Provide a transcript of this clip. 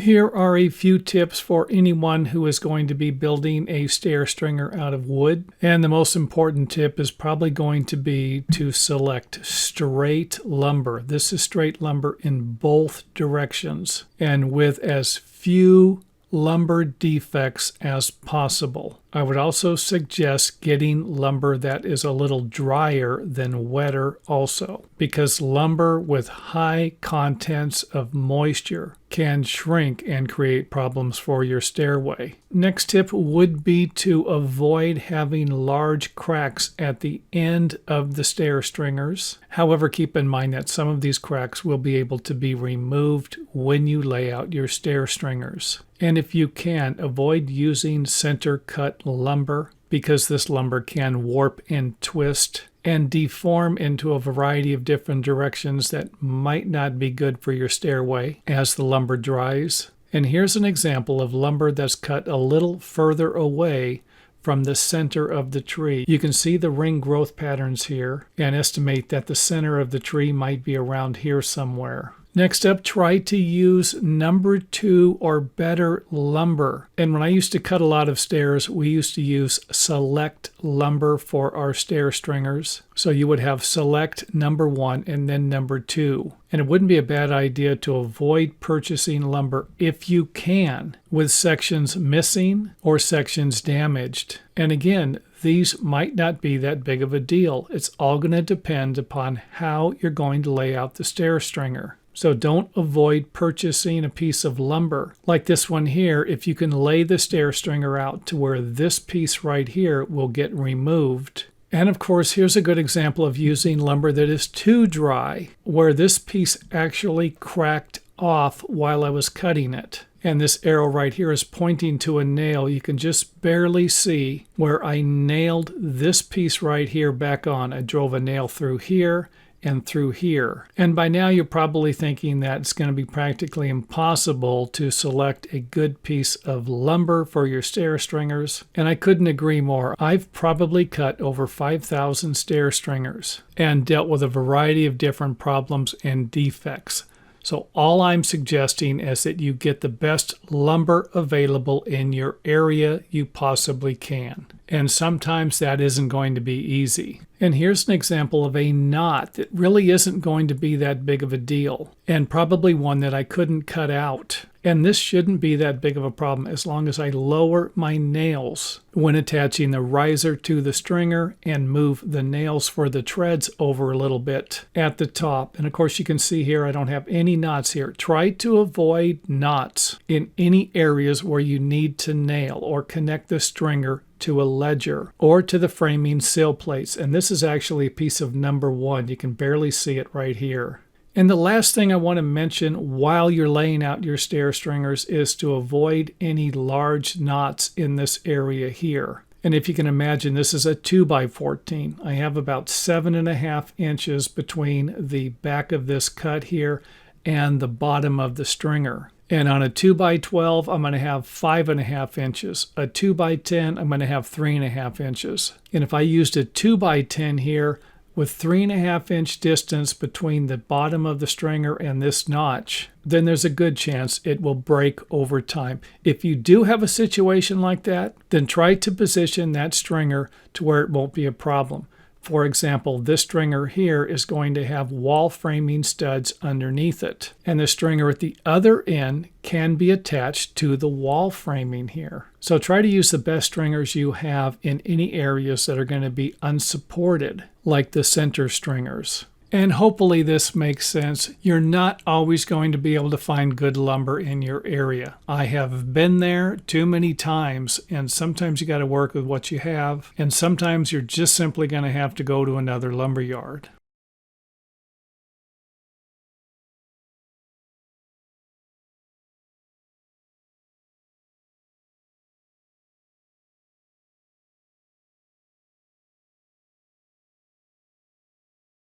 Here are a few tips for anyone who is going to be building a stair stringer out of wood. And the most important tip is probably going to be to select straight lumber. This is straight lumber in both directions and with as few lumber defects as possible. I would also suggest getting lumber that is a little drier than wetter also, because lumber with high contents of moisture can shrink and create problems for your stairway. Next tip would be to avoid having large cracks at the end of the stair stringers. However, keep in mind that some of these cracks will be able to be removed when you lay out your stair stringers. And if you can, avoid using center cut lumber, because this lumber can warp and twist and deform into a variety of different directions that might not be good for your stairway as the lumber dries. And here's an example of lumber that's cut a little further away from the center of the tree. You can see the ring growth patterns here and estimate that the center of the tree might be around here somewhere. Next up, try to use number 2 or better lumber. And when I used to cut a lot of stairs, we used to use select lumber for our stair stringers. So you would have select number 1 and then number 2. And it wouldn't be a bad idea to avoid purchasing lumber if you can with sections missing or sections damaged. And again, these might not be that big of a deal. It's all going to depend upon how you're going to lay out the stair stringer. So don't avoid purchasing a piece of lumber like this one here if you can lay the stair stringer out to where this piece right here will get removed. And of course, here's a good example of using lumber that is too dry, where this piece actually cracked off while I was cutting it. And this arrow right here is pointing to a nail. You can just barely see where I nailed this piece right here back on. I drove a nail through here and through here. And by now you're probably thinking that it's going to be practically impossible to select a good piece of lumber for your stair stringers. And I couldn't agree more. I've probably cut over 5,000 stair stringers and dealt with a variety of different problems and defects. So all I'm suggesting is that you get the best lumber available in your area you possibly can. And sometimes that isn't going to be easy. And here's an example of a knot that really isn't going to be that big of a deal, and probably one that I couldn't cut out. And this shouldn't be that big of a problem as long as I lower my nails when attaching the riser to the stringer and move the nails for the treads over a little bit at the top. And of course you can see here I don't have any knots here. Try to avoid knots in any areas where you need to nail or connect the stringer to a ledger or to the framing sill plates. And this is actually a piece of number 1. You can barely see it right here. And the last thing I want to mention while you're laying out your stair stringers is to avoid any large knots in this area here. And if you can imagine, this is a 2x14. I have about 7.5 inches between the back of this cut here and the bottom of the stringer. And on a 2x12, I'm going to have 5.5 inches. A 2x10, I'm going to have 3.5 inches. And if I used a 2x10 here with 3.5 inch distance between the bottom of the stringer and this notch, then there's a good chance it will break over time. If you do have a situation like that, then try to position that stringer to where it won't be a problem. For example, this stringer here is going to have wall framing studs underneath it. And the stringer at the other end can be attached to the wall framing here. So try to use the best stringers you have in any areas that are going to be unsupported, like the center stringers. And hopefully this makes sense. You're not always going to be able to find good lumber in your area. I have been there too many times, and sometimes you got to work with what you have, and sometimes you're just simply going to have to go to another lumber yard.